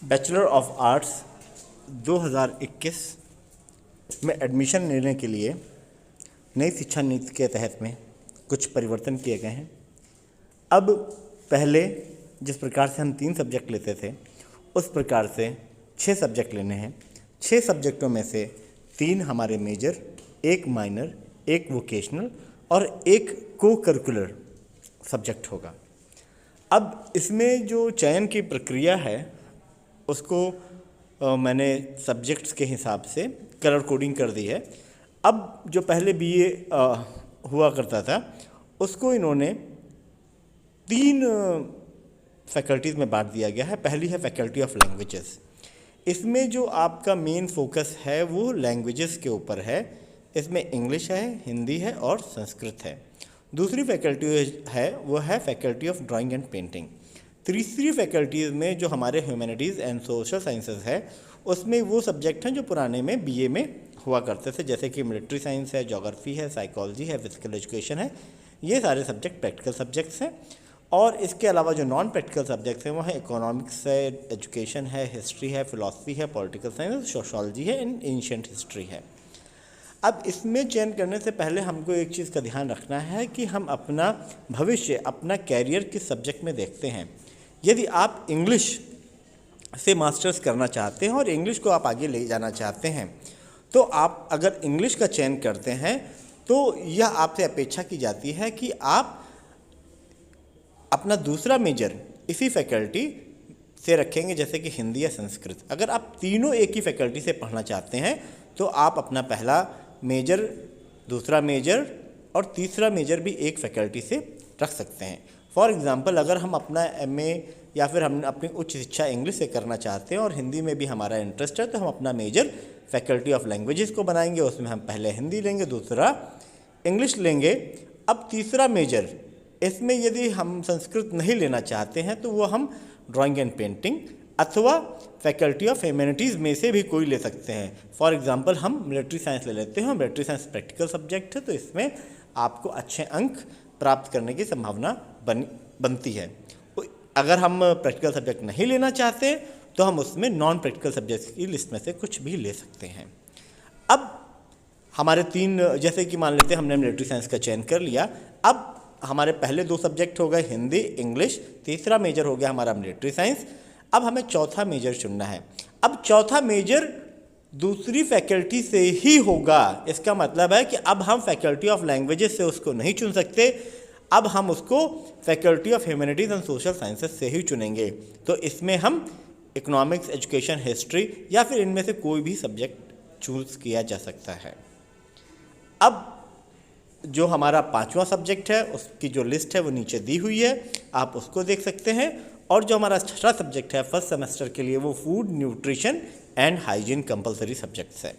Bachelor of arts 2021 में admission लेने के लिए नई शिक्षा नीति के तहत में कुछ परिवर्तन किए गए हैं। अब पहले जिस प्रकार से हम 3 सब्जेक्ट लेते थे उस प्रकार से 6 सब्जेक्ट लेने हैं। 6 सब्जेक्टों में से 3 हमारे मेजर, 1 माइनर, 1 वोकेशनल और 1 को करिकुलर सब्जेक्ट होगा। अब इसमें जो चयन की प्रक्रिया है उसको मैंने सब्जेक्ट्स के हिसाब से कलर कोडिंग कर दी है। अब जो पहले बीए हुआ करता था उसको इन्होंने 3 फैकल्टीज़ में बांट दिया गया है। पहली है फैकल्टी ऑफ लैंग्वेजेस। इसमें जो आपका मेन फोकस है वो लैंग्वेजेस के ऊपर है। इसमें इंग्लिश है, हिंदी है और संस्कृत है। दूसरी फैकल्टी है वो है faculty of drawing and painting. तीसरी फैकल्टीज़ में जो हमारे ह्यूमैनिटीज़ एंड सोशल साइंसेस है उसमें वो सब्जेक्ट हैं जो पुराने में बीए में हुआ करते थे, जैसे कि मिलिट्री साइंस है, ज्योग्राफी है, साइकोलॉजी है, फिजिकल एजुकेशन है। ये सारे सब्जेक्ट प्रैक्टिकल सब्जेक्ट्स हैं। और इसके अलावा जो नॉन प्रैक्टिकल सब्जेक्ट्स हैं वो है इकोनॉमिक्स है, एजुकेशन है, हिस्ट्री है, फिलॉसफी है, पॉलिटिकल साइंस, सोशोलॉजी है एंड एंशिएंट हिस्ट्री है। अब इसमें चयन करने से पहले हमको एक चीज़ का ध्यान रखना है कि हम अपना भविष्य, अपना कैरियर किस सब्जेक्ट में देखते हैं। यदि आप इंग्लिश से मास्टर्स करना चाहते हैं और इंग्लिश को आप आगे ले जाना चाहते हैं तो आप अगर इंग्लिश का चयन करते हैं तो यह आपसे अपेक्षा की जाती है कि आप अपना दूसरा मेजर इसी फैकल्टी से रखेंगे, जैसे कि हिंदी या संस्कृत। अगर आप तीनों एक ही फैकल्टी से पढ़ना चाहते हैं तो आप अपना पहला मेजर, दूसरा मेजर और तीसरा मेजर भी एक फैकल्टी से रख सकते हैं। फॉर एग्ज़ाम्पल, अगर हम अपना एमए या फिर हम अपनी उच्च शिक्षा इंग्लिश से करना चाहते हैं और हिंदी में भी हमारा इंटरेस्ट है तो हम अपना मेजर फैकल्टी ऑफ लैंग्वेजेस को बनाएंगे। उसमें हम पहले हिंदी लेंगे, दूसरा इंग्लिश लेंगे। अब तीसरा मेजर, इसमें यदि हम संस्कृत नहीं लेना चाहते हैं तो वो हम ड्राइंग एंड पेंटिंग अथवा फैकल्टी ऑफ ह्यूमैनिटीज़ में से भी कोई ले सकते हैं। फॉर एग्जांपल, हम मिलिट्री साइंस ले लेते हैं। मिलिट्री साइंस प्रैक्टिकल सब्जेक्ट है तो इसमें आपको अच्छे अंक प्राप्त करने की संभावना बनती है। अगर हम प्रैक्टिकल सब्जेक्ट नहीं लेना चाहते तो हम उसमें नॉन प्रैक्टिकल सब्जेक्ट की लिस्ट में से कुछ भी ले सकते हैं। अब हमारे 3, जैसे कि मान लेते हैं हमने मिलिट्री साइंस का चयन कर लिया। अब हमारे पहले 2 सब्जेक्ट हो गए हिंदी, इंग्लिश, तीसरा मेजर हो गया हमारा मिलिट्री साइंस। अब हमें चौथा मेजर चुनना है। अब चौथा मेजर दूसरी फैकल्टी से ही होगा। इसका मतलब है कि अब हम फैकल्टी ऑफ लैंग्वेजेस से उसको नहीं चुन सकते, अब हम उसको faculty of humanities and social sciences से ही चुनेंगे। तो इसमें हम इकोनॉमिक्स, एजुकेशन, हिस्ट्री या फिर इनमें से कोई भी सब्जेक्ट चूज़ किया जा सकता है। अब जो हमारा 5वां सब्जेक्ट है उसकी जो लिस्ट है वो नीचे दी हुई है, आप उसको देख सकते हैं। और जो हमारा 6वां सब्जेक्ट है फर्स्ट सेमेस्टर के लिए वो food, nutrition and hygiene compulsory subjects है।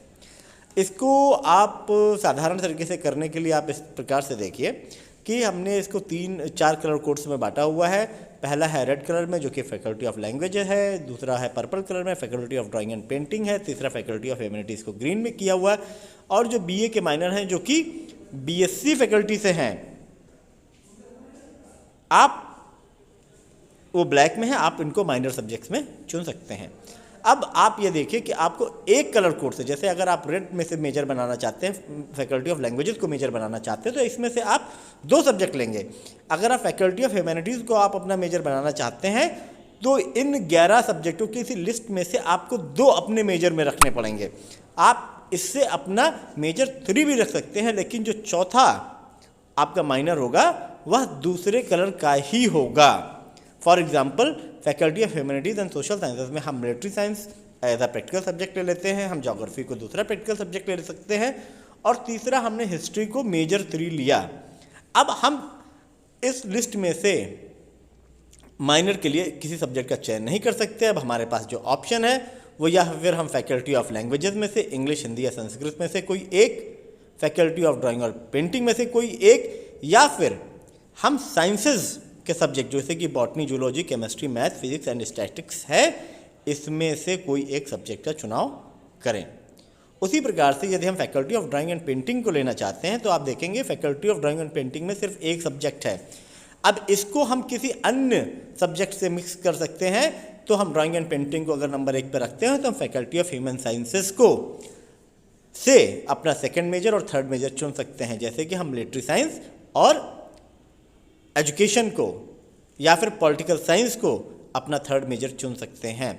इसको आप साधारण तरीके से करने के लिए आप इस प्रकार से देखिए कि हमने इसको 3-4 कलर कोड्स में बांटा हुआ है। पहला है रेड कलर में जो कि फैकल्टी ऑफ लैंग्वेज है, दूसरा है पर्पल कलर में faculty of drawing and painting है, तीसरा फैकल्टी ऑफ ह्यूमैनिटीज़ को ग्रीन में किया हुआ है। और जो बीए के माइनर हैं जो कि बीएससी फैकल्टी से हैं, आप वो ब्लैक में है, आप इनको माइनर सब्जेक्ट्स में चुन सकते हैं। अब आप ये देखिए कि आपको एक कलर कोड से, जैसे अगर आप रेड में से मेजर बनाना चाहते हैं, फैकल्टी ऑफ लैंग्वेजेस को मेजर बनाना चाहते हैं तो इसमें से आप 2 सब्जेक्ट लेंगे। अगर आप फैकल्टी ऑफ ह्यूमैनिटीज़ को आप अपना मेजर बनाना चाहते हैं तो इन 11 सब्जेक्टों की इसी लिस्ट में से आपको 2 अपने मेजर में रखने पड़ेंगे। आप इससे अपना मेजर 3 भी रख सकते हैं, लेकिन जो चौथा आपका माइनर होगा वह दूसरे कलर का ही होगा। For example, faculty of humanities and social sciences में हम military science as a practical subject ले लेते हैं, हम ज्योग्राफी को दूसरा प्रैक्टिकल सब्जेक्ट ले सकते हैं और तीसरा हमने हिस्ट्री को मेजर 3 लिया। अब हम इस लिस्ट में से माइनर के लिए किसी सब्जेक्ट का चयन नहीं कर सकते। अब हमारे पास जो ऑप्शन है वो या फिर हम फैकल्टी ऑफ लैंग्वेजेस में से इंग्लिश, हिंदी या संस्कृत में से कोई एक, फैकल्टी ऑफ ड्राइंग और पेंटिंग में से कोई एक, या फिर हम साइंसेज के सब्जेक्ट जैसे कि botany, zoology, chemistry, math, physics and statics है, इसमें से कोई एक सब्जेक्ट का चुनाव करें। उसी प्रकार से यदि हम faculty of drawing and painting को लेना चाहते हैं तो आप देखेंगे faculty of drawing and painting में सिर्फ एक सब्जेक्ट है। अब इसको हम किसी अन्य सब्जेक्ट से मिक्स कर सकते हैं तो हम ड्राइंग एंड पेंटिंग को अगर नंबर 1 पे रखते हैं तो हम फैकल्टी ऑफ ह्यूमन साइंसेस को से अपना सेकंड मेजर और थर्ड मेजर चुन सकते हैं, जैसे कि हम मिलिट्री साइंस और एजुकेशन को या फिर पॉलिटिकल साइंस को अपना थर्ड मेजर चुन सकते हैं।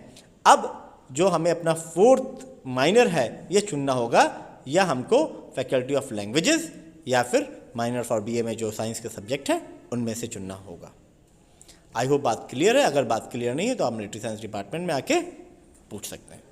अब जो हमें अपना फोर्थ माइनर है ये चुनना होगा, या हमको फैकल्टी ऑफ लैंग्वेजेस या फिर माइनर फॉर बीए में जो साइंस के सब्जेक्ट हैं उनमें से चुनना होगा। आई होप बात क्लियर है। अगर बात क्लियर नहीं है तो आप मिलिट्री साइंस डिपार्टमेंट में आके पूछ सकते हैं।